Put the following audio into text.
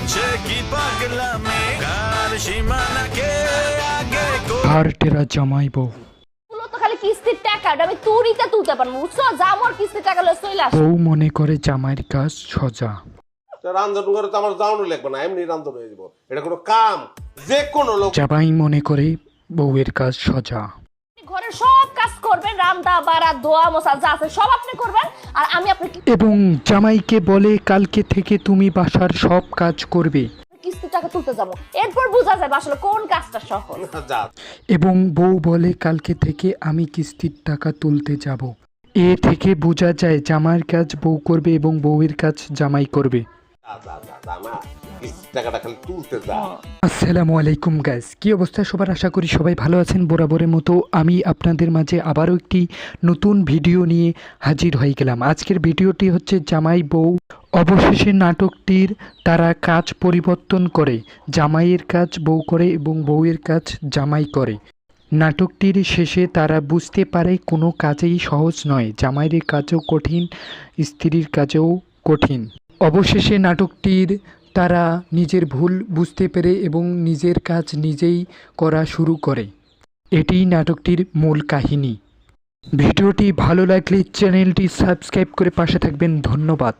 হচ্ছে কি পাগলামে কার সীমানাকে আগে আর টেরা জামাই বউ তুলো তো খালি কিস্তির টাকা আমি তুরিতে তুলতে পারবো বুঝছো যা মোর কিস্তির টাকা লয়ে চলে আসো বউ মনে করে জামাইয়ের কাজ সোজা। রান্ধন করে তো আমার যাওয়ানো লাগবে না, এমনি রান্ধন হয়ে যাবো। এটা কোনো কাম, যে কোনো লোক। জামাই মনে করে বউয়ের কাজ সোজা। ঘরের সব কাজ করবেন, রান্না বাড়া ধোয়া মোছা যা আছে সব আপনি করবেন আর আমি আপনার এবং জামাইকে বলে কালকে থেকে তুমি বাসার সব কাজ করবে। কিস্তির টাকা তুলতে যাব, এরপর বোঝা যাবে আসলে কোন কাজটা সহজ। যা এবং বউ বলে কালকে থেকে আমি কিস্তির টাকা তুলতে যাব। এ থেকে বোঝা যায় জামাইয়ের কাজ বউ করবে এবং বউয়ের কাজ জামাই করবে। না, কিস্তির টাকাটা খালি তুলতে যা। আসসালামু আলাইকুম গাইস, কি অবস্থা সবার? আশা করি সবাই ভালো আছেন। বরাবরের মতো আমি আপনাদের মাঝে আবারও একটি নতুন ভিডিও নিয়ে হাজির হয়ে গেলাম। আজকের ভিডিওটি হচ্ছে জামাই বউ। অবশেষে নাটকটির তারা কাজ পরিবর্তন করে, জামাইয়ের কাজ বউ করে এবং বউয়ের কাজ জামাই করে। নাটকটির শেষে তারা বুঝতে পারে কোনো কাজেই সহজ নয়, জামাইয়ের কাজও কঠিন, স্ত্রীর কাজও কঠিন। অবশেষে নাটকটির তারা নিজের ভুল বুঝতে পেরে এবং নিজের কাজ নিজেই করা শুরু করে। এটিই নাটকটির মূল কাহিনী। ভিডিওটি ভালো লাগলে চ্যানেলটি সাবস্ক্রাইব করে পাশে থাকবেন। ধন্যবাদ।